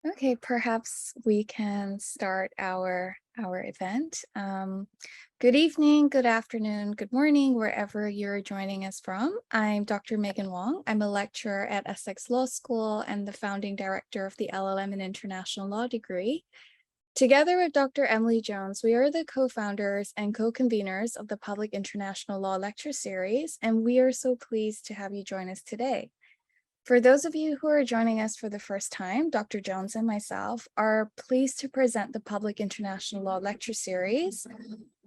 Okay, perhaps we can start our event. Good evening, good afternoon, good morning, wherever you're joining us from. I'm Dr. Megan Wong. I'm a lecturer at Essex Law School and the founding director of the LLM in International Law degree. Together with Dr. Emily Jones, we are the co-founders and co-conveners of the Public International Law Lecture Series, and we are so pleased to have you join us today. For those of you who are joining us for the first time, Dr. Jones and myself are pleased to present the Public International Law Lecture Series.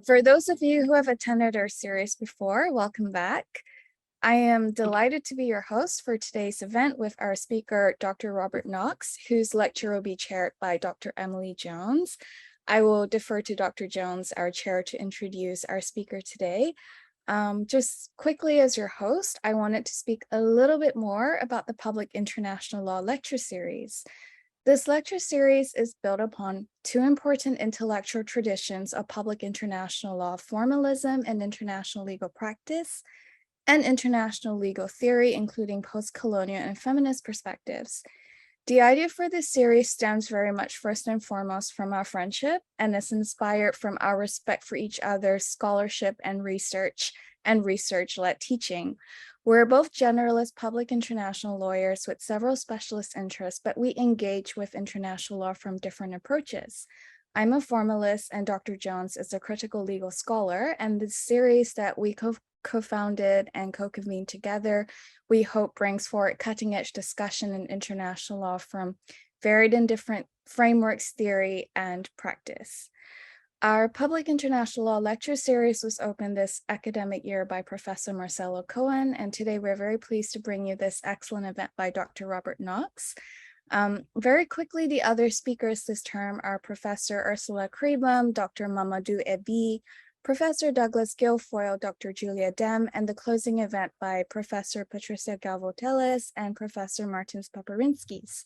For those of you who have attended our series before, welcome back. I am delighted to be your host for today's event with our speaker, Dr. Robert Knox, whose lecture will be chaired by Dr. Emily Jones. I will defer to Dr. Jones, our chair, to introduce our speaker today. Just quickly as your host, I wanted to speak a little bit more about the Public International Law Lecture Series. This lecture series is built upon two important intellectual traditions of public international law: formalism and international legal practice, and international legal theory, including post-colonial and feminist perspectives. The idea for this series stems very much first and foremost from our friendship and is inspired from our respect for each other's scholarship and research-led teaching. We're both generalist public international lawyers with several specialist interests, but we engage with international law from different approaches. I'm a formalist and Dr. Jones is a critical legal scholar, and the series that we co-founded and co-convened together, we hope brings forward cutting-edge discussion in international law from varied and different frameworks, theory, and practice. Our Public International Law Lecture Series was opened this academic year by Professor Marcelo Cohen, and today we're very pleased to bring you this excellent event by Dr. Robert Knox. Very quickly, the other speakers this term are Professor Ursula Kriebam, Dr. Mamadou Ebi, Professor Douglas Guilfoyle, Dr. Julia Dem, and the closing event by Professor Patricia Galvo-Teles and Professor Martins Paparinskis.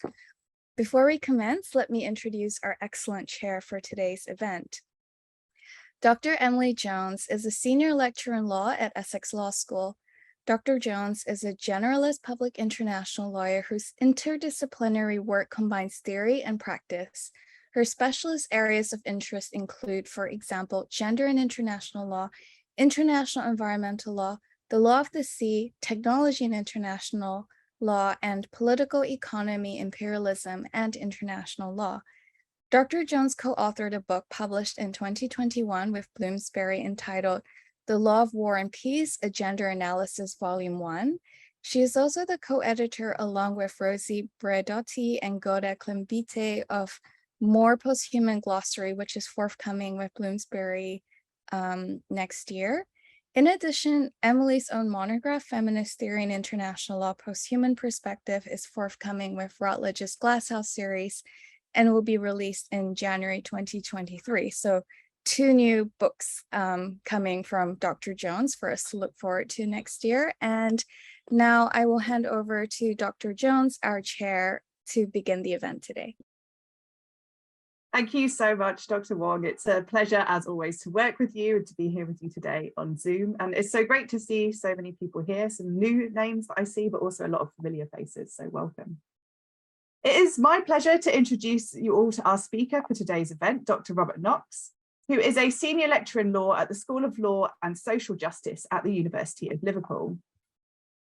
Before we commence, let me introduce our excellent chair for today's event. Dr. Emily Jones is a senior lecturer in law at Essex Law School. Dr. Jones is a generalist public international lawyer whose interdisciplinary work combines theory and practice. Her specialist areas of interest include, for example, gender and international law, international environmental law, the law of the sea, technology and international law, and political economy, imperialism, and international law. Dr. Jones co-authored a book published in 2021 with Bloomsbury entitled The Law of War and Peace, A Gender Analysis, Volume 1. She is also the co-editor, along with Rosie Bredotti and Goda Klimbite, of More Posthuman Glossary, which is forthcoming with Bloomsbury next year. In addition, Emily's own monograph, Feminist Theory and International Law, Posthuman Perspective, is forthcoming with Routledge's Glasshouse series and will be released in January 2023. So 2 new books coming from Dr. Jones for us to look forward to next year. And now I will hand over to Dr. Jones, our chair, to begin the event today. Thank you so much, Dr. Wong. It's a pleasure, as always, to work with you and to be here with you today on Zoom. And it's so great to see so many people here, some new names that I see, but also a lot of familiar faces, so welcome. It is my pleasure to introduce you all to our speaker for today's event, Dr. Robert Knox, who is a senior lecturer in law at the School of Law and Social Justice at the University of Liverpool.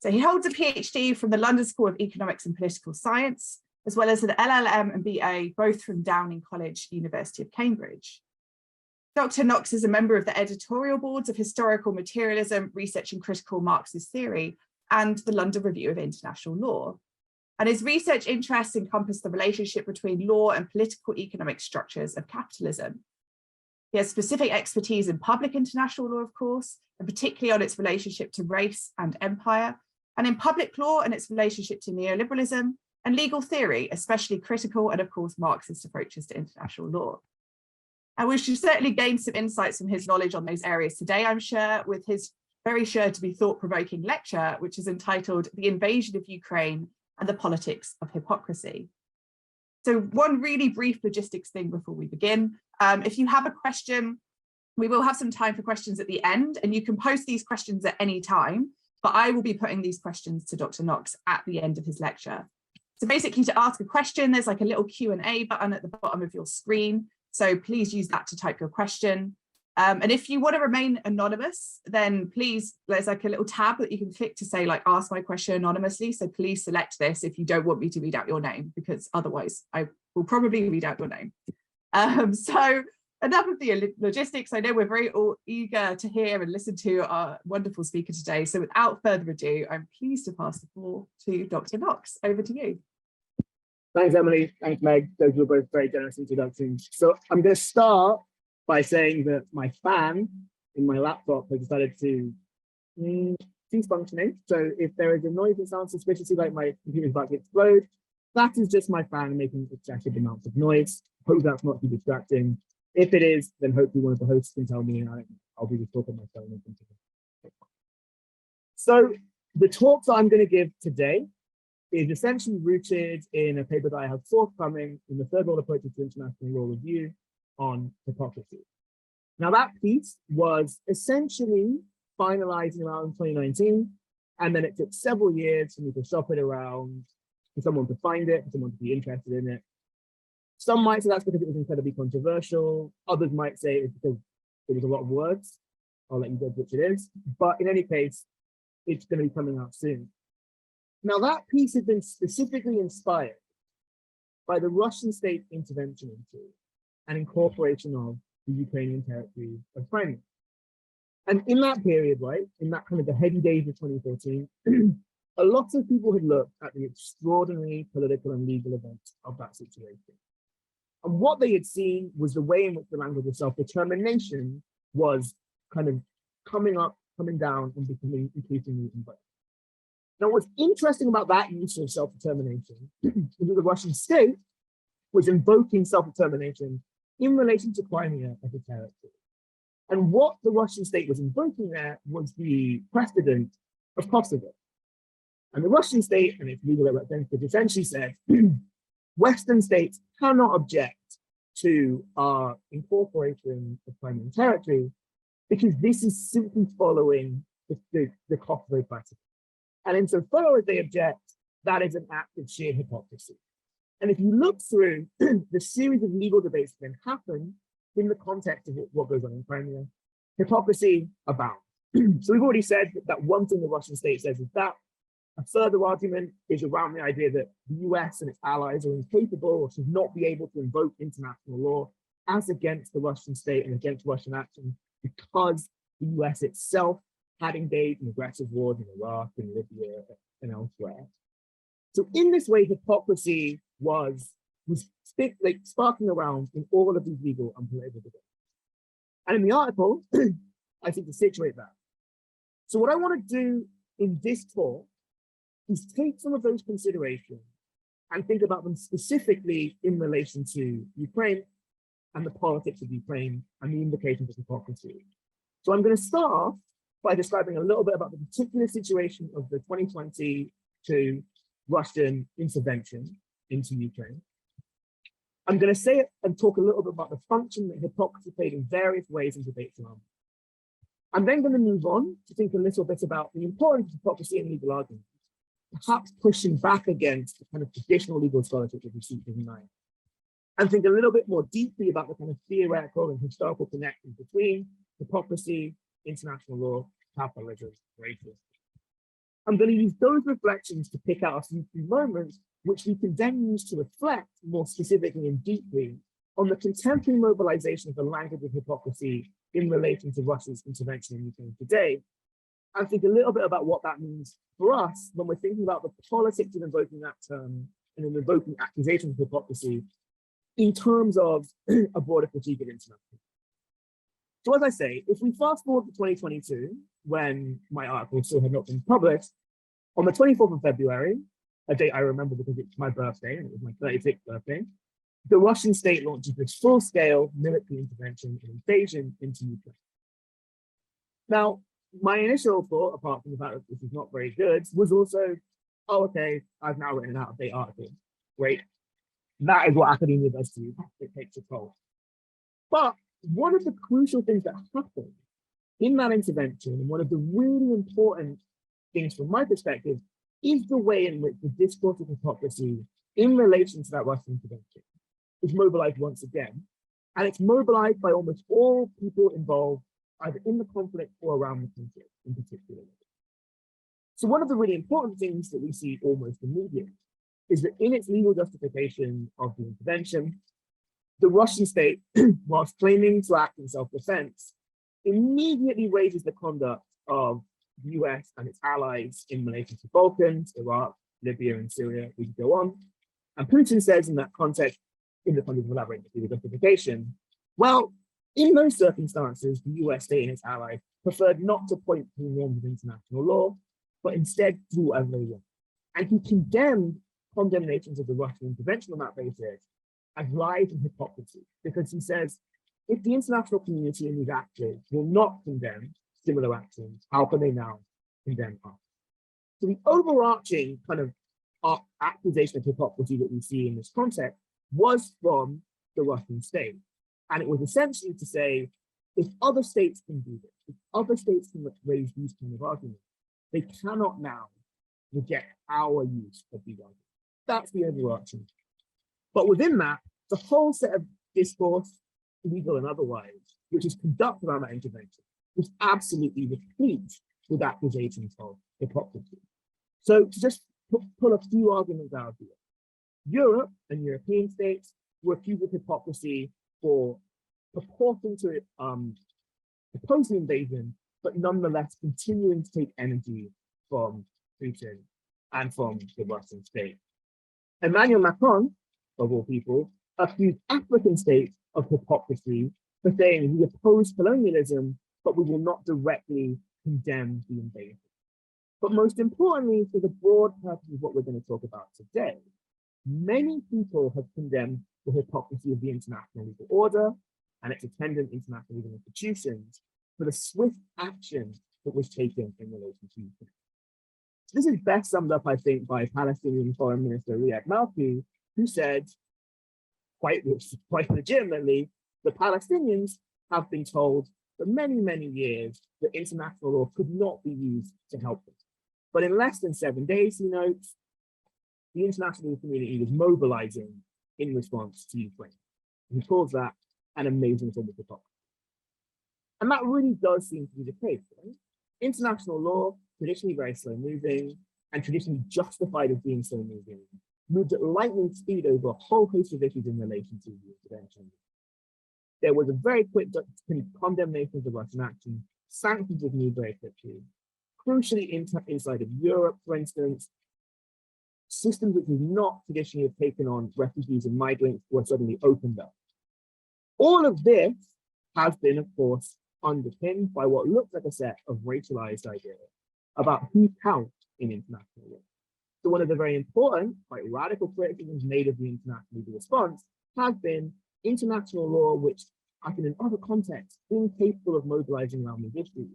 So he holds a PhD from the London School of Economics and Political Science, as well as an LLM and BA, both from Downing College, University of Cambridge. Dr. Knox is a member of the editorial boards of Historical Materialism, Research and Critical Marxist Theory, and the London Review of International Law. And his research interests encompass the relationship between law and political economic structures of capitalism. He has specific expertise in public international law, of course, and particularly on its relationship to race and empire, and in public law and its relationship to neoliberalism, and legal theory, especially critical and, of course, Marxist approaches to international law. And we should certainly gain some insights from his knowledge on those areas today, I'm sure, with his very sure to be thought-provoking lecture, which is entitled The Invasion of Ukraine and the Politics of Hypocrisy. So one really brief logistics thing before we begin. If you have a question, we will have some time for questions at the end, and you can post these questions at any time, but I will be putting these questions to Dr. Knox at the end of his lecture. So basically, to ask a question, there's like a little Q&A button at the bottom of your screen. So please use that to type your question. And if you want to remain anonymous, then please, there's like a little tab that you can click to say like, ask my question anonymously. So please select this if you don't want me to read out your name, because otherwise I will probably read out your name. So enough of the logistics. I know we're very all eager to hear and listen to our wonderful speaker today. So without further ado, I'm pleased to pass the floor to Dr. Knox. Over to you. Thanks, Emily. Thanks, Meg. Those were both very generous introductions. So I'm going to start by saying that my fan in my laptop has decided to cease functioning. So if there is a noise that sounds suspiciously like my computer is about to explode, that is just my fan making excessive amounts of noise. Hope that's not too distracting. If it is, then hopefully one of the hosts can tell me, and I'll be just talking on my phone and continue. So the talk that I'm going to give today is essentially rooted in a paper that I have forthcoming in the third world approaches to international law review on hypocrisy. Now that piece was essentially finalized around 2019, and then it took several years for me to shop it around, for someone to find it, for someone to be interested in it. Some might say that's because it was incredibly controversial. Others might say it's because there was a lot of words. I'll let you judge which it is. But in any case, it's going to be coming out soon. Now that piece has been specifically inspired by the Russian state intervention into and incorporation of the Ukrainian territory of Crimea. And in that period, right, in that kind of the heady days of 2014, a lot of people had looked at the extraordinary political and legal events of that situation. And what they had seen was the way in which the language of self-determination was kind of coming up, coming down, and becoming increasingly embraced. Now, what's interesting about that use of self-determination is that the Russian state was invoking self-determination in relation to Crimea as a territory. And what the Russian state was invoking there was the precedent of Kosovo. And the Russian state and its legal representatives essentially said, Western states cannot object to our incorporation of Crimean territory because this is simply following the Kosovo precedent. And insofar as they object, that is an act of sheer hypocrisy. And if you look through the series of legal debates that then happen in the context of what goes on in Crimea, hypocrisy abounds. So we've already said that one thing the Russian state says is that. A further argument is around the idea that the US and its allies are incapable or should not be able to invoke international law as against the Russian state and against Russian action because the US itself had engaged in aggressive wars in Iraq and Libya and elsewhere. So in this way, hypocrisy was sparking around in all of these legal and political debates. And in the article, I think to situate that. So what I want to do in this talk is take some of those considerations and think about them specifically in relation to Ukraine and the politics of Ukraine and the implications of hypocrisy. So I'm going to start by describing a little bit about the particular situation of the 2022 Russian intervention into Ukraine. I'm going to say it and talk a little bit about the function that hypocrisy played in various ways in debates around. I'm then going to move on to think a little bit about the importance of hypocrisy in legal arguments, perhaps pushing back against the kind of traditional legal scholarship that we see tonight, and think a little bit more deeply about the kind of theoretical and historical connections between hypocrisy, international law, capitalism, racism. I'm going to use those reflections to pick out a few key moments which we can then use to reflect more specifically and deeply on the contemporary mobilization of the language of hypocrisy in relation to Russia's intervention in Ukraine today, and think a little bit about what that means for us when we're thinking about the politics of invoking that term and in invoking accusations of hypocrisy in terms of a broader critique of international. So as I say, if we fast forward to 2022, when my article still had not been published, on the 24th of February, a date I remember because it's my birthday and it was my 36th birthday, the Russian state launches this full-scale military intervention and invasion into Ukraine. Now, my initial thought, apart from the fact that this is not very good, was also, oh, okay, I've now written an out-of-date article. Great. That is what academia does to you. It takes a toll. But one of the crucial things that happened in that intervention, and one of the really important things from my perspective, is the way in which the discourse of hypocrisy in relation to that Russian intervention is mobilized once again. And it's mobilized by almost all people involved, either in the conflict or around the conflict in particular. So one of the really important things that we see almost immediately is that in its legal justification of the intervention, the Russian state, whilst claiming to act in self-defense, immediately raises the conduct of the US and its allies in relation to Balkans, Iraq, Libya, and Syria. We could go on. And Putin says in that context, in the context of elaborating the justification, well, in those circumstances, the US state and its allies preferred not to point to the norms of international law, but instead do whatever they want. And he condemned condemnations of the Russian intervention on that basis as lies and hypocrisy, because he says, if the international community and these actors will not condemn similar actions, how can they now condemn us? So the overarching kind of accusation of hypocrisy that we see in this context was from the Russian state. And it was essentially to say, if other states can do this, if other states can raise these kind of arguments, they cannot now reject our use of these arguments. That's the overarching. But within that, the whole set of discourse, legal and otherwise, which is conducted around that intervention, was absolutely replete with accusations of hypocrisy. So to just pull a few arguments out here, Europe and European states were accused of hypocrisy for purporting to oppose the invasion, but nonetheless continuing to take energy from Putin and from the Russian state. Emmanuel Macron, of all people, accused African states of hypocrisy for saying we oppose colonialism, but we will not directly condemn the invasion. But most importantly, for the broad purpose of what we're going to talk about today, many people have condemned the hypocrisy of the international legal order and its attendant international legal institutions for the swift action that was taken in relation to Ukraine. This is best summed up, I think, by Palestinian Foreign Minister Riyad Malki, who said, quite legitimately, the Palestinians have been told for many, many years that international law could not be used to help them. But in less than 7 days, he notes, the international community was mobilizing in response to Ukraine. He calls that an amazing form of hypocrisy. And that really does seem to be the case, right? International law, traditionally very slow moving, and traditionally justified as being slow moving, moved at lightning speed over a whole host of issues in relation to the intervention. There was a very quick condemnation of the Russian action. Sanctions have moved very quickly. Crucially, inside of Europe, for instance, systems which would not traditionally have taken on refugees and migrants were suddenly opened up. All of this has been, of course, underpinned by what looks like a set of racialized ideas about who counts in international law. So one of the very important, quite radical criticisms made of the international legal response has been international law, which, I think in other contexts, incapable of mobilizing around these issues,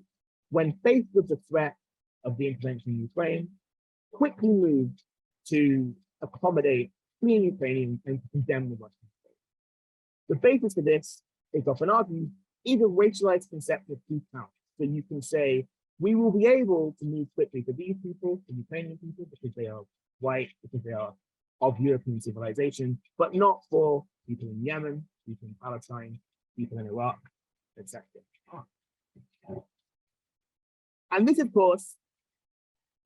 when faced with the threat of the intervention in Ukraine, quickly moved to accommodate fleeing Ukrainians and to condemn the Russian state. The basis for this, is often argued, is a racialized conception of who counts. So you can say, we will be able to move quickly for these people, the Ukrainian people, because they are white, because they are of European civilization, but not for people in Yemen, people in Palestine, people in Iraq, etc. And this, of course,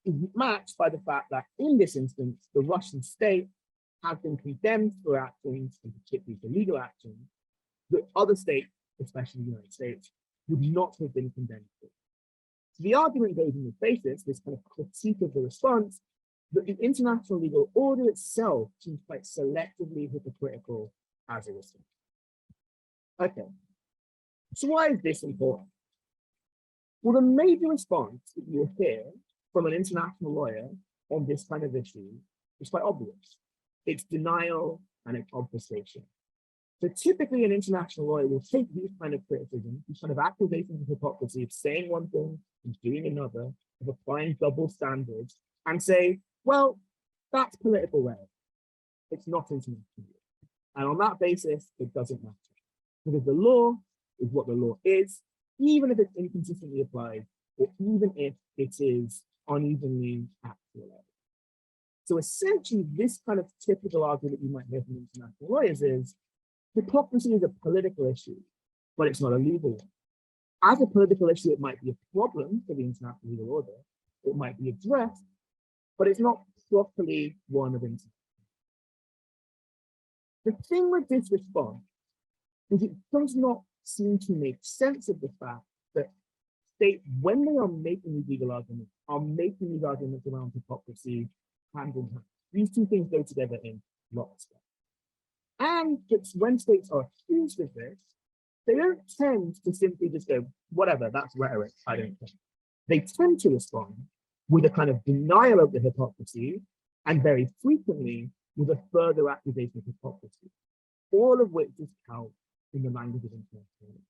is matched by the fact that in this instance, the Russian state has been condemned for actions, and particularly for legal actions, that other states, especially the United States, would not have been condemned for. So the argument goes in this basis, this kind of critique of the response, that the international legal order itself seems quite selectively hypocritical as a response. Okay, so why is this important? Well, the major response that you'll hear from an international lawyer on this kind of issue is quite obvious. It's denial and it's obfuscation. So typically an international lawyer will take these kind of criticisms, these kind of accusations of hypocrisy, of saying one thing and doing another, of applying double standards, and say, well, that's political rhetoric. It's not international law. And on that basis, it doesn't matter. Because the law is what the law is, even if it's inconsistently applied, or even if it is unevenly actualized. So essentially, this kind of typical argument you might hear from international lawyers is hypocrisy is a political issue, but it's not a legal one. As a political issue, it might be a problem for the international legal order. It might be addressed, but it's not properly one of international. The thing with this response is it does not seem to make sense of the fact that states, when they are making these legal arguments, are making these arguments around hypocrisy hand in hand. These two things go together in lockstep. And it's when states are accused of this, they don't tend to simply just go, whatever, that's rhetoric, I don't think. They tend to respond with a kind of denial of the hypocrisy, and very frequently with a further accusation of hypocrisy, all of which is held in the language of international law.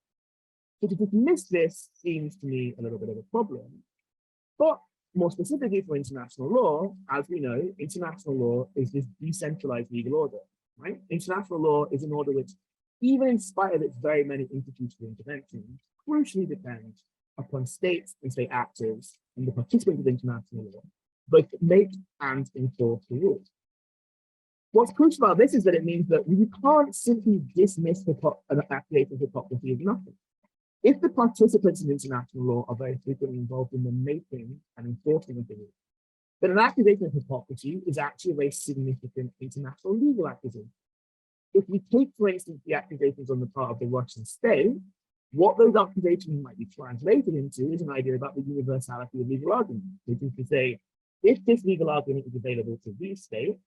So to dismiss this seems to me a little bit of a problem. But more specifically for international law, as we know, international law is this decentralized legal order, right? International law is an order which, even in spite of its very many institutional interventions, crucially depends upon states and state actors and the participants of international law, both to make and enforce the rules. What's crucial about this is that it means that we can't simply dismiss an accusation of hypocrisy as nothing. If the participants in international law are very frequently involved in the making and enforcing of the rules, then an accusation of hypocrisy is actually a very significant international legal accusation. If we take, for instance, the accusations on the part of the Russian state, what those accusations might be translated into is an idea about the universality of legal argument, which is to say, if this legal argument is available to these states,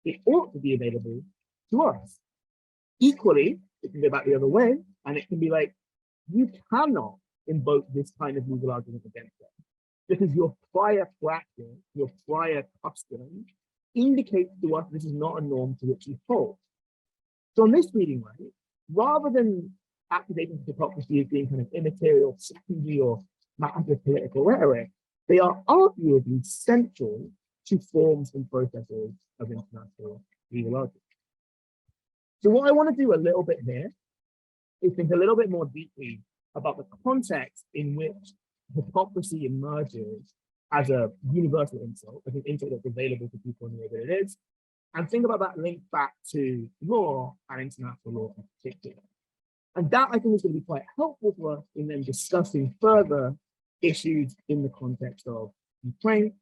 it ought to be available to us. Equally, it can go back the other way, and it can be like, you cannot invoke this kind of legal argument against them, because your prior practice, your prior custom indicates to us this is not a norm to which you hold. So on this reading, right, rather than accusations of hypocrisy as being kind of immaterial, secondary, or matters of political rhetoric, they are arguably central to forms and processes of international legal argument. So what I want to do a little bit here is think a little bit more deeply about the context in which hypocrisy emerges as a universal insult, as an insult that's available to people in the way that it is, and think about that link back to law and international law in particular. And that I think is going to be quite helpful for us in then discussing further issues in the context of Ukraine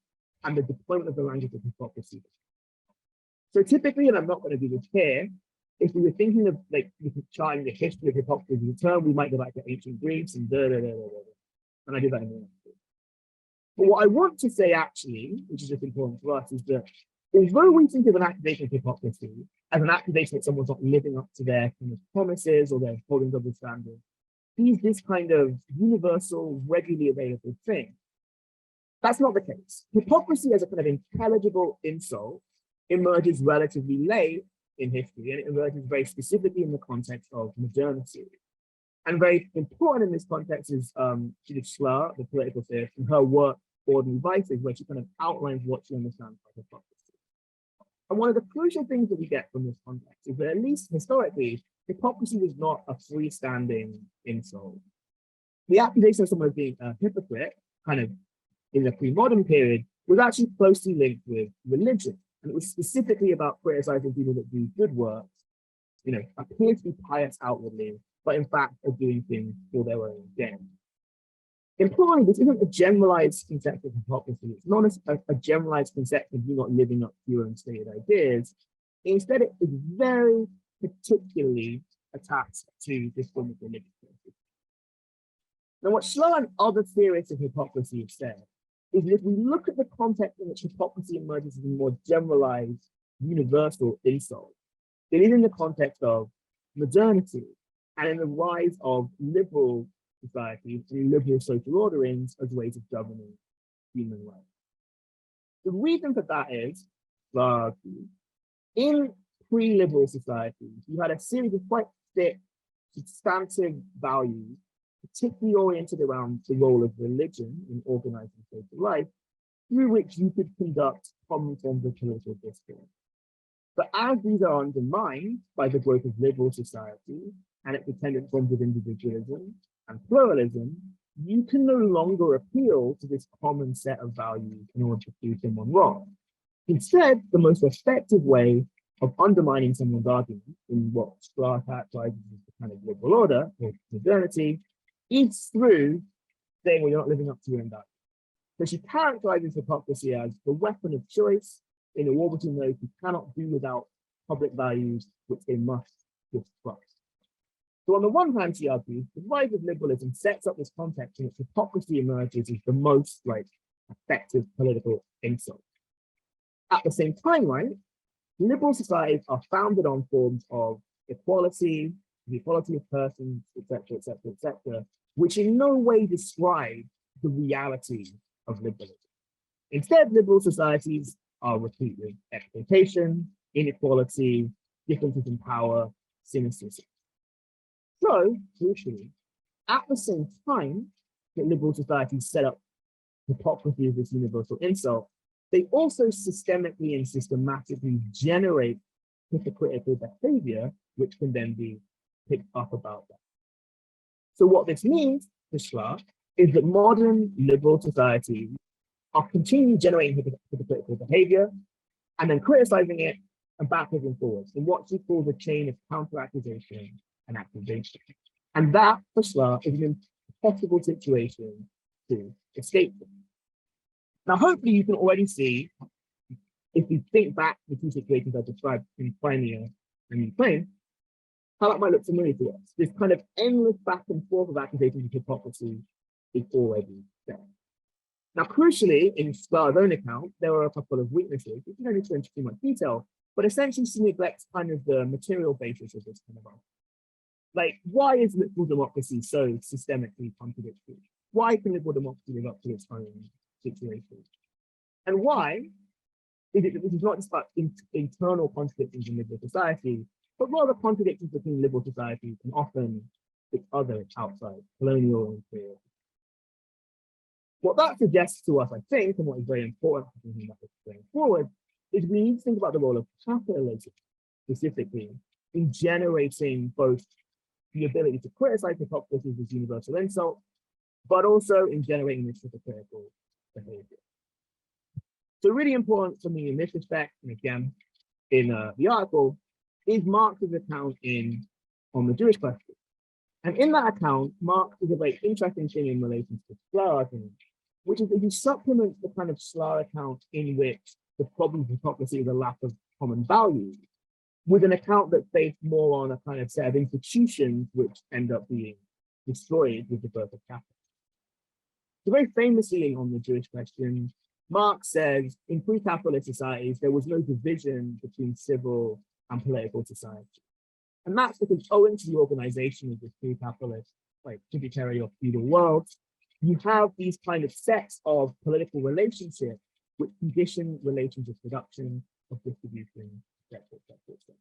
and the deployment of the language of hypocrisy. So typically, and I'm not going to do this here, if we were thinking of like charting the history of hypocrisy as a term, we might go back to ancient Greeks and and I do that in the next. But what I want to say actually, which is just important for us, is that although we think of an accusation of hypocrisy as an accusation that someone's not living up to their kind of promises or their holding double standards, is this kind of universal, regularly available thing. That's not the case. Hypocrisy as a kind of intelligible insult emerges relatively late in history, and it emerges very specifically in the context of modernity. And very important in this context is Judith Shklar, the political theorist, and her work, Ordinary Vices, where she kind of outlines what she understands by hypocrisy. And one of the crucial things that we get from this context is that, at least historically, hypocrisy was not a freestanding insult. The accusation of someone as being a hypocrite, kind of in the pre-modern period, was actually closely linked with religion. And it was specifically about criticizing people that do good works, you know, appear to be pious outwardly, but in fact are doing things for their own gain. Importantly, this isn't a generalized concept of hypocrisy. It's not a generalized concept of you not living up to your own stated ideas. Instead, it is very particularly attached to this form of religion. Now, what Shklar and other theorists of hypocrisy have said is that if we look at the context in which hypocrisy emerges as a more generalized, universal insult, it is in the context of modernity and in the rise of liberal societies and liberal social orderings as ways of governing human life. The reason for that is, in pre-liberal societies, you had a series of quite thick, substantive values, particularly oriented around the role of religion in organizing social life, through which you could conduct common forms of political discourse. But as these are undermined by the growth of liberal society and its attendant forms of individualism and pluralism, you can no longer appeal to this common set of values in order to do someone wrong. Instead, the most effective way of undermining someone's argument in what Sklar characterizes as the kind of liberal order or modernity is through saying, well, you're not living up to your own values. So she characterizes hypocrisy as the weapon of choice in a war between those who cannot do without public values which they must distrust. So on the one hand, she argues, the rise of liberalism sets up this context in which hypocrisy emerges as the most effective political insult. At the same time, right, liberal societies are founded on forms of equality, the equality of persons, etc., etc., etc., which in no way describe the reality of liberalism. Instead, liberal societies are replete with exploitation, inequality, differences in power, cynicism. So, crucially, at the same time that liberal societies set up hypocrisy as this universal insult, they also systemically and systematically generate hypocritical behavior, which can then be picked up about that. So what this means, for Sklar, is that modern liberal societies are continually generating hypocritical behavior and then criticizing it and backwards and forwards in what she calls a chain of counter-accusation and accusation. And that, for Sklar, is an impossible situation to escape from. Now, hopefully you can already see, if you think back to the two situations I described in Crimea and Ukraine, how that might look familiar to us. This kind of endless back and forth of accusations of hypocrisy is already there. Now, crucially, in Sklar's own account, there are a couple of weaknesses, which we don't need to go into too much detail, but essentially she neglects kind of the material basis of this kind of argument. Like, why is liberal democracy so systemically contradictory? Why can liberal democracy live up to its own situation? And why is it that this is not just about internal contradictions in liberal society, but rather contradictions between liberal societies and often with other outside, colonial and imperial? What that suggests to us, I think, and what is very important for thinking about this going forward, is we need to think about the role of capitalism specifically in generating both the ability to criticize hypocrisy as universal insult, but also in generating this hypocritical behavior. So really important for me in this respect, and again, in the article, is Marx's account on the Jewish question. And in that account, Marx is a very interesting thing in relation to the Sklar argument, which is that he supplements the kind of Sklar account in which the problem of hypocrisy is a lack of common values, with an account that's based more on a kind of set of institutions which end up being destroyed with the birth of capital. So very famously on the Jewish question, Marx says in pre-capitalist societies, there was no division between civil and political society. And that's because owing to the organization of this pre-capitalist, like tributary or feudal world, you have these kind of sets of political relationships which condition relations of production, of distribution, etc., etc., etc.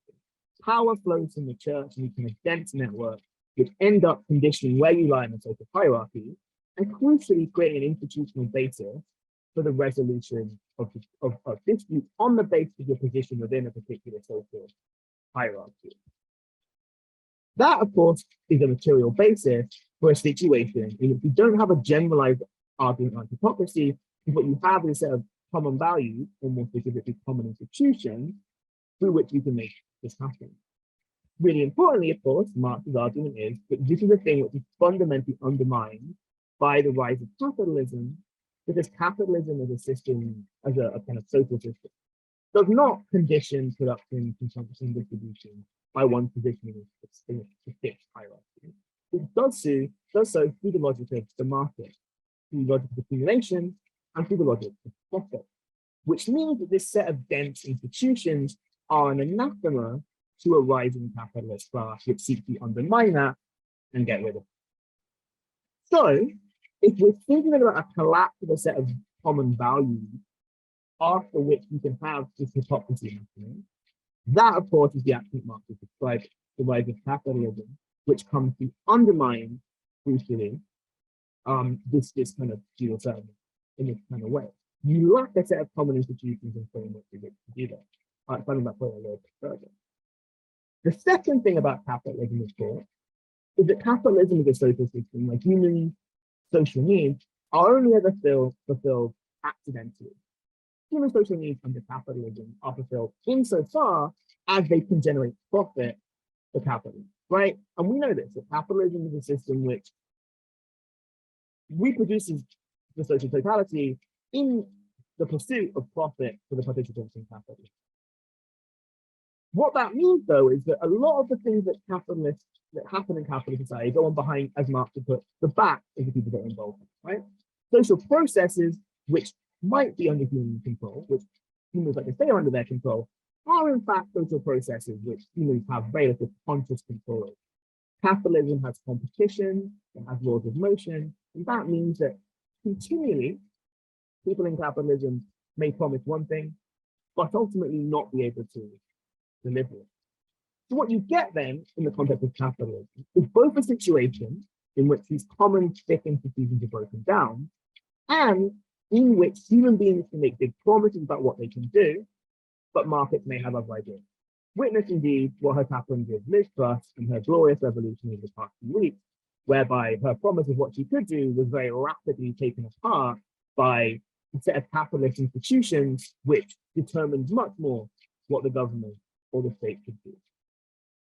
Power flows from the church and you can have dense networks which end up conditioning where you lie in the social hierarchy and crucially creating an institutional basis for the resolution of disputes on the basis of your position within a particular social hierarchy. That, of course, is a material basis for a situation in which you don't have a generalized argument on hypocrisy, but you have a set of common values, or more specifically common institutions, through which you can make this happen. Really importantly, of course, Marx's argument is that this is a thing which is fundamentally undermined by the rise of capitalism, because capitalism as a system, as a kind of social system, does not condition production, consumption, distribution by one positioning in a fixed hierarchy. It does so through the logic of the market, through the logic of accumulation, and through the logic of profit, which means that this set of dense institutions are an anathema to a rising capitalist class which seeks to undermine that and get rid of it. So, if we're thinking about a collapse of a set of common values after which you can have this hypocrisy happening, that, of course, is the action Marx is describing, the rise of capitalism, which comes to undermine, crucially, this kind of feudal settlement in this kind of way. You lack a set of common institutions and frameworks to do that. I'll explain that point a little bit further. The second thing about capitalism, of course, is that capitalism is a social system where human social needs are only ever fulfilled accidentally. human social needs under capitalism are fulfilled insofar as they can generate profit for capitalism, right? And we know this, that capitalism is a system which reproduces the social totality in the pursuit of profit for the participants in capitalism. What that means, though, is that a lot of the things that happen in capitalist society go on behind, as Marx would put, the back of the people that are involved, right? Social processes which might be under human control, which humans like to say are under their control, are in fact social processes which humans have very little conscious control over. Capitalism has competition, it has laws of motion, and that means that continually people in capitalism may promise one thing, but ultimately not be able to deliver it. So what you get then in the context of capitalism is both a situation in which these common thick institutions are broken down, and in which human beings can make big promises about what they can do, but markets may have other ideas. Witness indeed what has happened with Liz Truss and her glorious revolution over the past few weeks, whereby her promise of what she could do was very rapidly taken apart by a set of capitalist institutions which determined much more what the government or the state could do.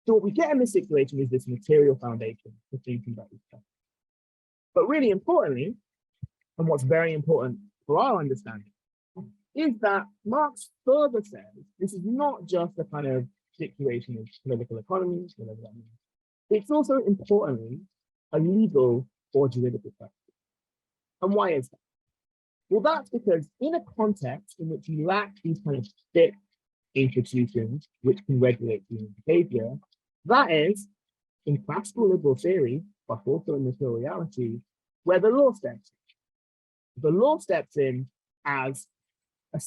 So what we get in this situation is this material foundation for thinking about these stuff. But really importantly, and what's very important for our understanding, is that Marx further says this is not just a kind of situation of political economy, whatever that means. It's also importantly a legal or juridical question. And why is that? Well, that's because in a context in which you lack these kind of thick institutions which can regulate human behavior, that is, in classical liberal theory, but also in material reality, where the law steps in. The law steps in as a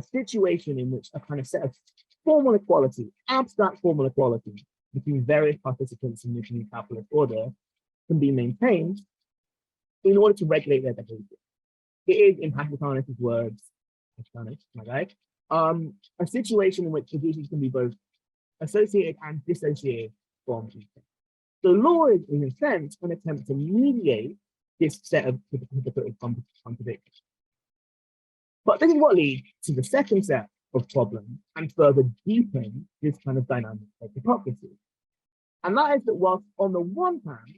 situation in which a kind of set of formal equality, abstract formal equality between various participants in the new capitalist order can be maintained in order to regulate their behavior. It is, in Hypocrisy words, a situation in which positions can be both associated and dissociated from each other. The law is, in a sense, an attempt to mediate this set of contradictions. But this is what leads to the second set of problems and further deepen this kind of dynamic of hypocrisy. And that is that whilst on the one hand,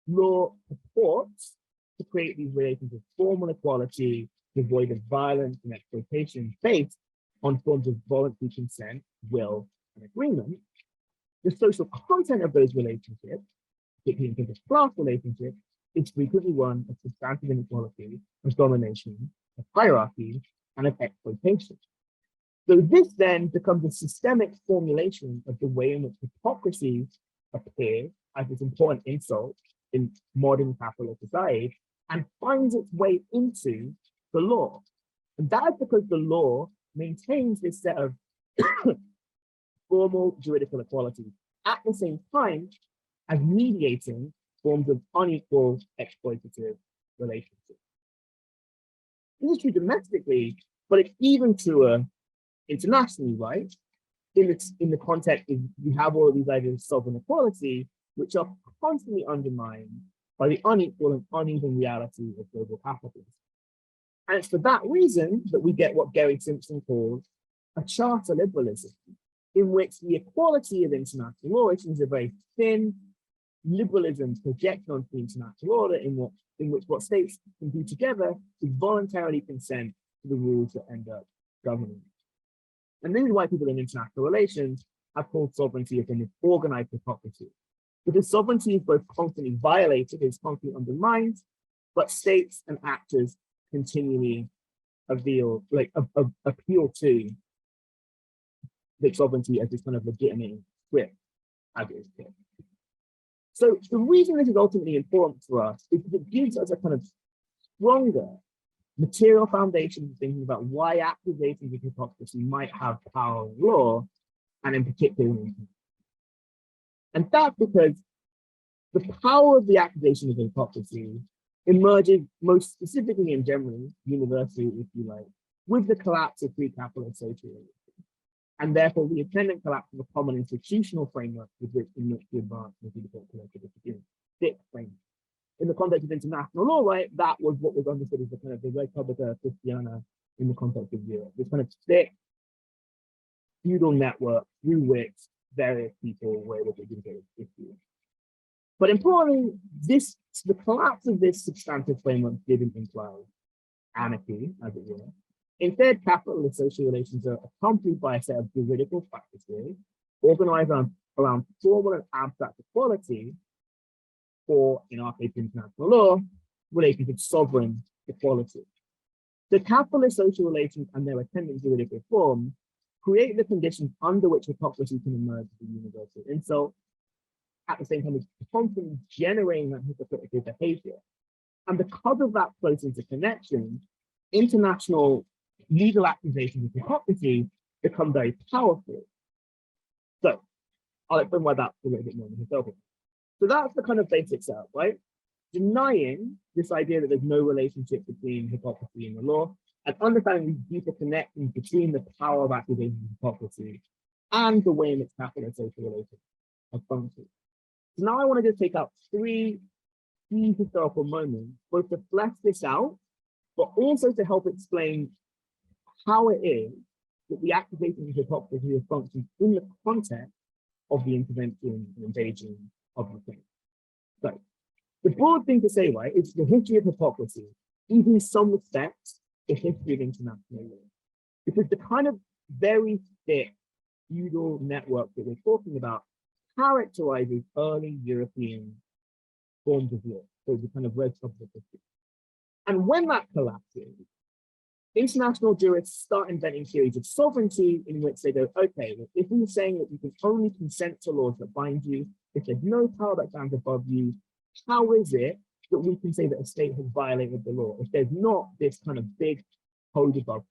law purports to create these relations of formal equality, devoid of violence and exploitation based on forms of voluntary consent, will, and agreement, the social content of those relationships, particularly in terms of class relationships, is frequently one of substantive inequality, of domination, of hierarchy, and of exploitation. So this then becomes a systemic formulation of the way in which hypocrisy appears as this important insult in modern capitalist society and finds its way into the law. And that is because the law maintains this set of formal juridical equality at the same time as mediating forms of unequal exploitative relationships. This is true domestically, but it's even truer internationally, right? In the context of we have all of these ideas of sovereign equality, which are constantly undermined by the unequal and uneven reality of global capitalism. And it's for that reason that we get what Gary Simpson calls a charter liberalism, in which the equality of international law is a very thin liberalism projected onto the international order in which what states can do together is voluntarily consent to the rules that end up governing. And this is why people in international relations have called sovereignty a form of organized hypocrisy, because sovereignty is both constantly violated, is constantly undermined, but states and actors continually appeal to the sovereignty as this kind of legitimate script, as it is here. So the reason this is ultimately important for us is because it gives us a kind of stronger material foundation for thinking about why accusations of hypocrisy might have power of law, and in particular, and that's because the power of the accusation of hypocrisy emerges most specifically and generally, universally, if you like, with the collapse of free capitalist socialism, and therefore the attendant collapse of a common institutional framework with which we advance into the political stick framework. In the context of international law, right, that was what was understood as the kind of the Republica Christiana in the context of Europe. This kind of thick feudal network through which various people were able to engage issues. But importantly, the collapse of this substantive framework didn't imply anarchy, as it were. Instead, capitalist social relations are accompanied by a set of juridical practices organized around formal and abstract equality, or in our case, international law, relations of sovereign equality. The capitalist social relations and their attendant juridical form create the conditions under which hypocrisy can emerge at the universal insult, at the same time as constantly generating that hypocritical behavior. And because of that close interconnection, international legal accusations of hypocrisy become very powerful. So I'll explain why that's a little bit more in the. So that's the kind of basic setup, right? Denying this idea that there's no relationship between hypocrisy and the law, and understanding these deeper connections between the power of accusations of hypocrisy and the way in which capitalist social relations are functioning. So now I want to just take out three key historical moments, both to flesh this out, but also to help explain how it is that the accusations of hypocrisy are functioning in the context of the intervention and invasion of Ukraine. So the broad thing to say, right, is the history of hypocrisy, even in some respects, the history of international law. Because the kind of very thick feudal network that we're talking about characterizes early European forms of law. So the kind of red subject history. And when that collapses, international jurists start inventing theories of sovereignty in which they go, okay, well, if we're saying that you can only consent to laws that bind you, if there's no power that stands above you, how is it that we can say that a state has violated the law if there's not this kind of big code above?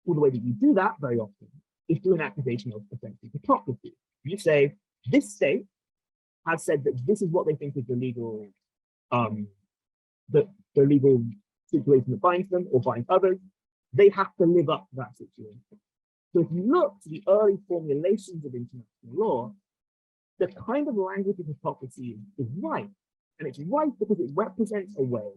Well, the way that you do that very often is through an accusation of essentially hypocrisy. You say, this state has said that this is what they think is the legal, the legal situation that binds them or binds others. They have to live up to that situation. So if you look to the early formulations of international law, the kind of language of hypocrisy is right. And it's right because it represents a way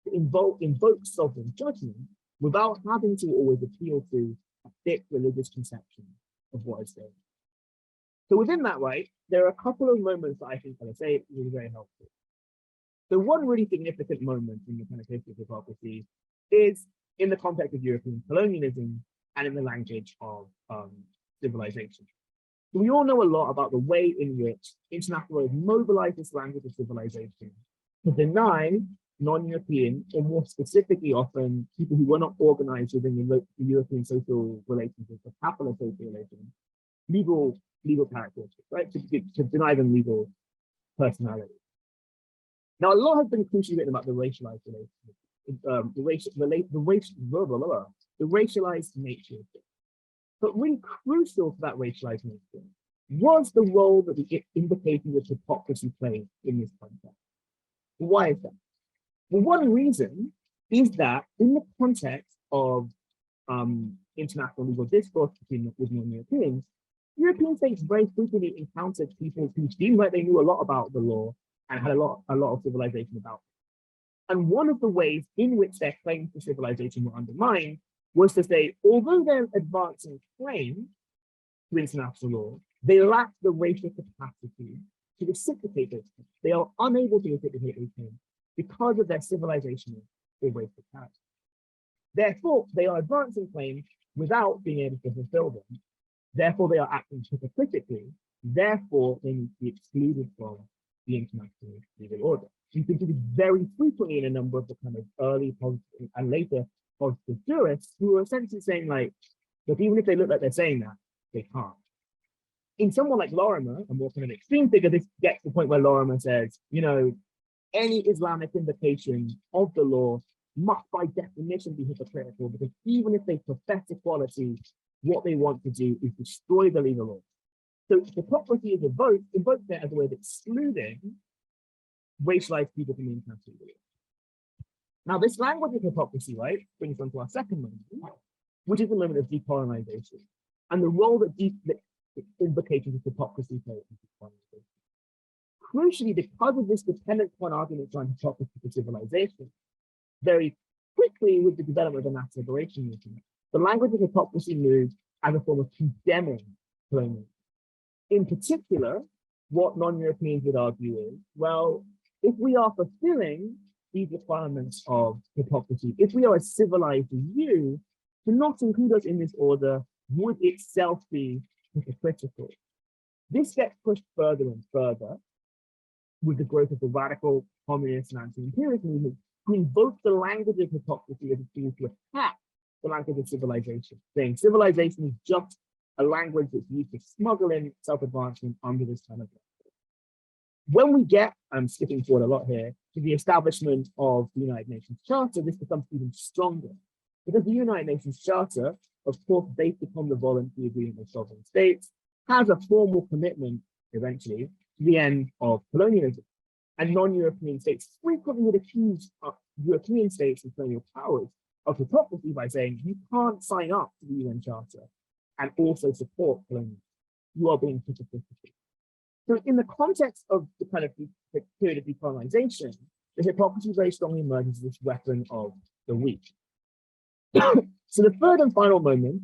to invoke sovereign judgment without having to always appeal to a thick religious conception of what is said. So within that, right, there are a couple of moments that I think, as I say, is really very helpful. So one really significant moment in the kind of history of hypocrisy is in the context of European colonialism and in the language of civilization. So we all know a lot about the way in which international law has mobilized this language of civilization to deny non-European, or more specifically often people who were not organized within the European social relations, the capitalist social relations, legal characteristics, right? To deny them legal personality. Now, a lot has been crucially written about the racialized relations, the racialized nature of it. But really crucial to that racialized nature was the role that the invocations of hypocrisy played in this context. Why is that? Well, one reason is that in the context of international legal discourse between non-Europeans, European states very frequently encountered people who seemed like they knew a lot about the law and had a lot of civilization about them. And one of the ways in which their claims to civilization were undermined was to say, although they're advancing claims to international law, they lack the racial capacity to reciprocate those claims. They are unable to reciprocate those claims because of their civilizational or racial character. Therefore, they are advancing claims without being able to fulfill them. Therefore, they are acting hypocritically. Therefore, they need to be excluded from the international legal order. You can see this very frequently in a number of the kind of early positive and later positive jurists who are essentially saying, like, look, even if they look like they're saying that, they can't. In someone like Lorimer, a more kind of extreme figure, this gets to the point where Lorimer says, you know, any Islamic invocation of the law must by definition be hypocritical, because even if they profess equality, what they want to do is destroy the legal order. So hypocrisy is invoked there as a way of excluding racialized people from the international law. Now, this language of hypocrisy, right, brings us to our second moment, which is the moment of decolonization and the role that invocations of hypocrisy play in decolonization. Crucially, because of this dependence upon arguments on hypocrisy for civilization, very quickly with the development of the mass liberation movement, the language of hypocrisy moved as a form of condemning colonialism. In particular, what non-Europeans would argue is, well, if we are fulfilling these requirements of hypocrisy, if we are as civilized as you, to not include us in this order would itself be hypocritical. This gets pushed further and further with the growth of the radical communist and anti-imperialist movement, who invoke the language of hypocrisy as a tool to attack the language of civilization, saying civilization is just a language that's used to smuggle in self-advancement under this kind of language. When we get, I'm skipping forward a lot here, to the establishment of the United Nations Charter, this becomes even stronger. Because the United Nations Charter, of course, based upon the voluntary agreement of sovereign states, has a formal commitment, eventually, to the end of colonialism. And non-European states frequently would accuse European states and colonial powers of hypocrisy by saying, you can't sign up to the UN Charter and also support colonialism. You are being hypocritical. So in the context of the kind of the period of decolonization, the hypocrisy very strongly emerges as this weapon of the weak. So the third and final moment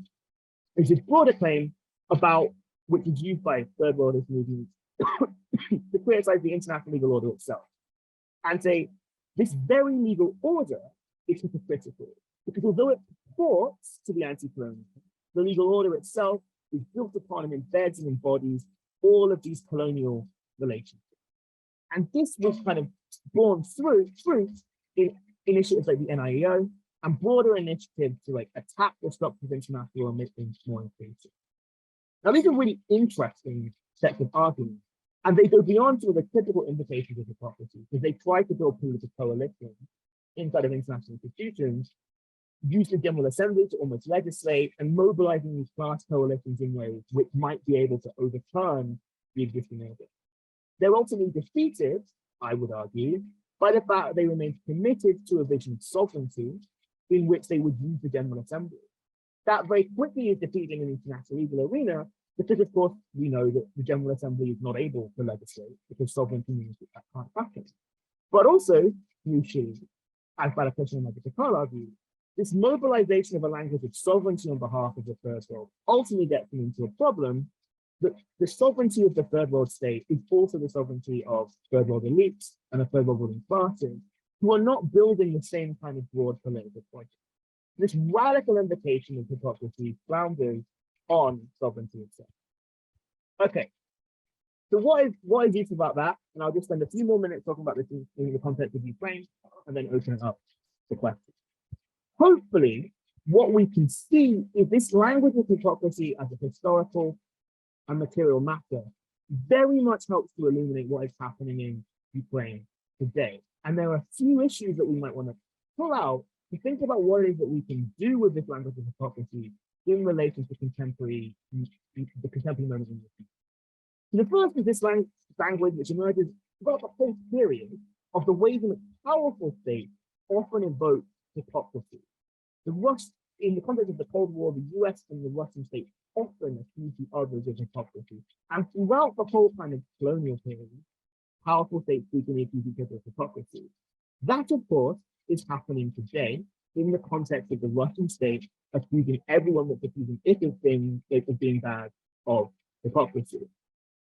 is this broader claim about, which is used by third worldist movements to criticize the international legal order itself and say this very legal order is hypocritical, because although it purports to be anti-colonial, the legal order itself is built upon and embeds and embodies all of these colonial relationships. And this was kind of born through in initiatives like the NIEO and broader initiatives to like attack the structure of international emissions more inclusive. Now, these are really interesting sets of arguments, and they go beyond some of the typical implications of hypocrisy, because they try to build political coalitions inside of international institutions, use the General Assembly to almost legislate, and mobilizing these class coalitions in ways which might be able to overturn the existing order. They're ultimately defeated, I would argue, by the fact that they remain committed to a vision of sovereignty in which they would use the General Assembly. That very quickly is defeated in the international legal arena, because of course we know that the General Assembly is not able to legislate because sovereignty means that can't happen. But also, crucially, as Balakrishnan and Madhukar argued, this mobilization of a language of sovereignty on behalf of the third world ultimately gets them into a problem that the sovereignty of the third world state is also the sovereignty of third world elites and the third world ruling classes, who are not building the same kind of broad political project. This radical invocation of hypocrisy flounders on sovereignty itself. Okay, so what is useful about that? And I'll just spend a few more minutes talking about this in the context of Ukraine and then open it up to questions. Hopefully, what we can see is this language of hypocrisy as a historical and material matter very much helps to illuminate what is happening in Ukraine today. And there are a few issues that we might want to pull out to think about what it is that we can do with this language of hypocrisy in relation to the contemporary moment in the future. So the first is this language which emerges throughout the whole period of the ways in which powerful states often invoke hypocrisy. In the context of the Cold War, the US and the Russian state often accuse the others of hypocrisy. And throughout the whole kind of colonial period, powerful states frequently accuse each other of hypocrisy. That, of course, is happening today in the context of the Russian state accusing everyone that's accusing it of being bad of hypocrisy.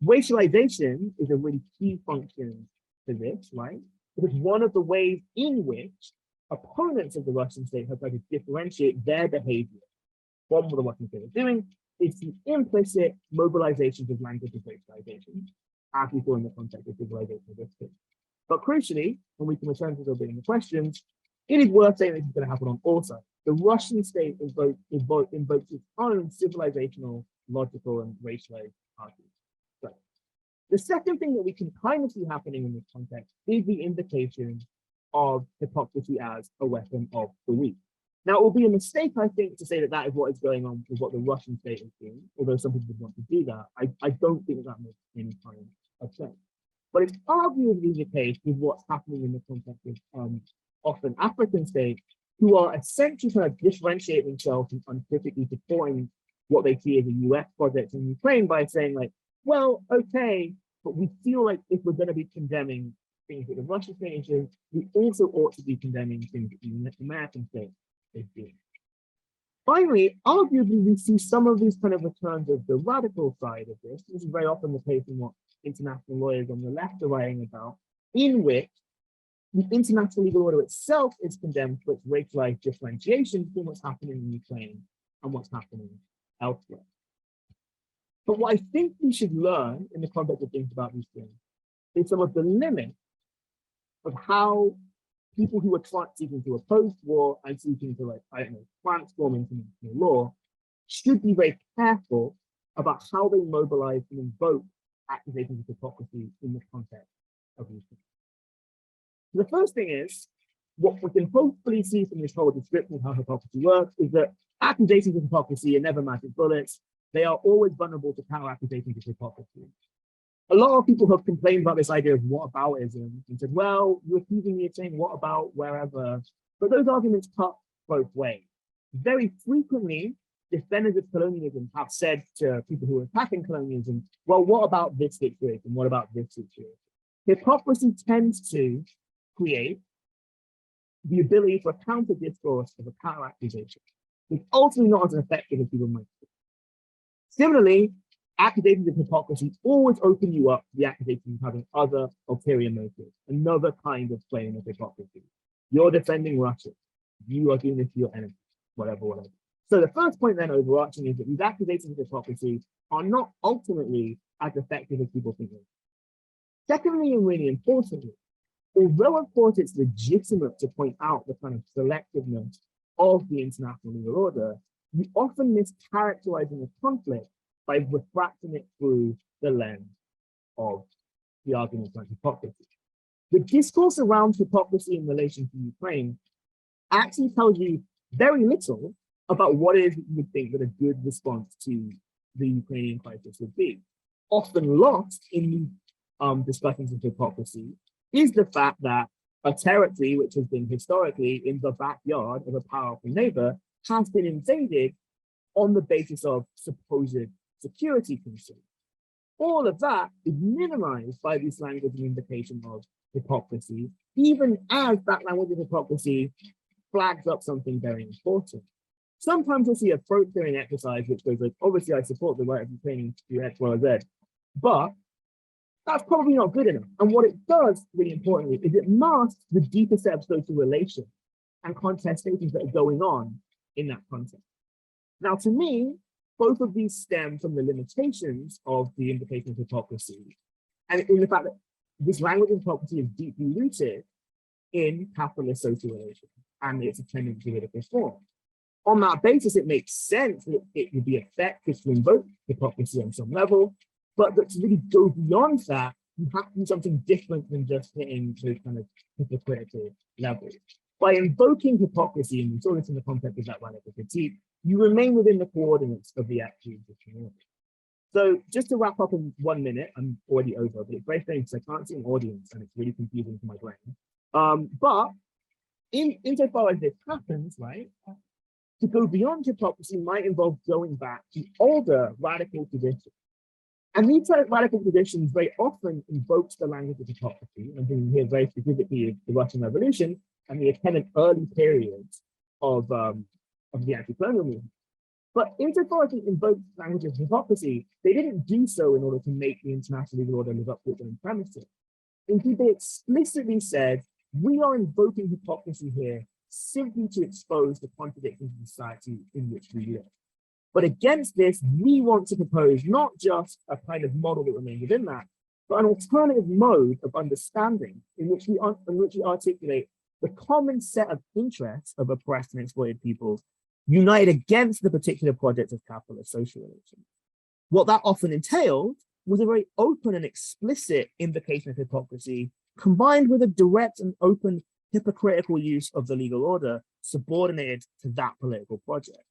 Racialization is a really key function to this, right? Because one of the ways in which opponents of the Russian state have tried to differentiate their behavior from what the Russian state is doing is the implicit mobilizations of language of racialization, as we saw in the context of civilization of this case. But crucially, and we can return to a little bit in the questions, it is worth saying this is going to happen on all sides. The Russian state invokes its own civilizational, logical, and racialized arguments. So, the second thing that we can kind of see happening in this context is the invocation of hypocrisy as a weapon of the weak. Now, it will be a mistake, I think, to say that that is what is going on with what the Russian state is doing, although some people would want to do that. I don't think that makes any kind of sense. But it's arguably the case with what's happening in the context of often African states who are essentially trying to differentiate themselves and uncritically deploying what they see as a US project in Ukraine by saying like, well, okay, but we feel like if we're going to be condemning things that the Russian state is doing, we also ought to be condemning things that the American state is doing. Finally, arguably, we see some of these kind of returns of the radical side of this. This is very often the case in what international lawyers on the left are writing about, in which the international legal order itself is condemned for its racialized differentiation between what's happening in Ukraine and what's happening elsewhere. But what I think we should learn in the context of thinking about these things is some of the limits of how people who are seeking to oppose war and seeking to, like, I don't know, transform international law should be very careful about how they mobilize and invoke accusations of hypocrisy in the context of these things. The first thing is, what we can hopefully see from this whole description of how hypocrisy works is that accusations of hypocrisy are never magic bullets. They are always vulnerable to counter accusations of hypocrisy. A lot of people have complained about this idea of whataboutism and said, well, you're accusing me of saying what about wherever, but those arguments cut both ways. Very frequently, defenders of colonialism have said to people who are attacking colonialism, well, what about this situation? What about this situation? Hypocrisy tends to create the ability for a counter discourse of a counter accusation, which ultimately not as effective as people might think. Similarly, accusations of hypocrisy always open you up to the accusation of having other ulterior motives, another kind of claim of hypocrisy. You're defending Russia. You are doing this to your enemy, whatever. So the first point then overarching is that these accusations of hypocrisy are not ultimately as effective as people think. Secondly, and really importantly, although of course it's legitimate to point out the kind of selectiveness of the international legal order, you often mischaracterizing the conflict by refracting it through the lens of the argument about hypocrisy. The discourse around hypocrisy in relation to Ukraine actually tells you very little about what it is that you would think that a good response to the Ukrainian crisis would be. Often lost in discussions of hypocrisy is the fact that a territory which has been historically in the backyard of a powerful neighbor has been invaded on the basis of supposed security concerns. All of that is minimized by this language and invocation of hypocrisy, even as that language of hypocrisy flags up something very important. Sometimes you'll see a throat clearing exercise which goes like, obviously I support the right of Ukraine to do X, Y, or Z, but that's probably not good enough. And what it does, really importantly, is it masks the deeper set of social relations and contestations that are going on in that context. Now, to me, both of these stem from the limitations of the invocation of hypocrisy, and in the fact that this language of hypocrisy is deeply rooted in capitalist social relations and its attendant political reform. On that basis, it makes sense that it would be effective to invoke hypocrisy on some level, but that to really go beyond that, you have to do something different than just hitting those kind of hypocritical levels. By invoking hypocrisy, and we saw this in the context of that radical critique, you remain within the coordinates of the actual existing order. So just to wrap up in 1 minute, I'm already over, but it's very strange because I can't see an audience and it's really confusing for my brain. But insofar as this happens, right, to go beyond hypocrisy might involve going back to older radical traditions. And these radical traditions very often invokes the language of hypocrisy, and we hear very specifically of the Russian Revolution and the attendant early periods of the anti-colonial movement. But insofar as it invoked language of hypocrisy, they didn't do so in order to make the international legal order live up to its own premises. Indeed, they explicitly said, we are invoking hypocrisy here simply to expose the contradictions of society in which we live. But against this, we want to propose not just a kind of model that remains within that, but an alternative mode of understanding in which we articulate the common set of interests of oppressed and exploited peoples united against the particular project of capitalist social relations. What that often entailed was a very open and explicit invocation of hypocrisy, combined with a direct and open hypocritical use of the legal order subordinated to that political project.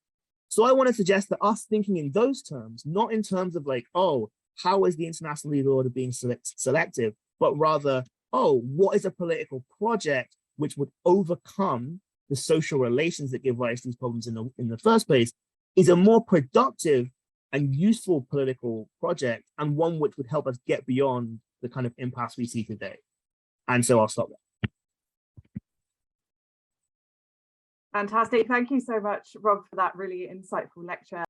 So I want to suggest that us thinking in those terms, not in terms of like, oh, how is the international legal order being selective, but rather, oh, what is a political project which would overcome the social relations that give rise to these problems in the first place, is a more productive and useful political project, and one which would help us get beyond the kind of impasse we see today. And so I'll stop there. Fantastic. Thank you so much, Rob, for that really insightful lecture.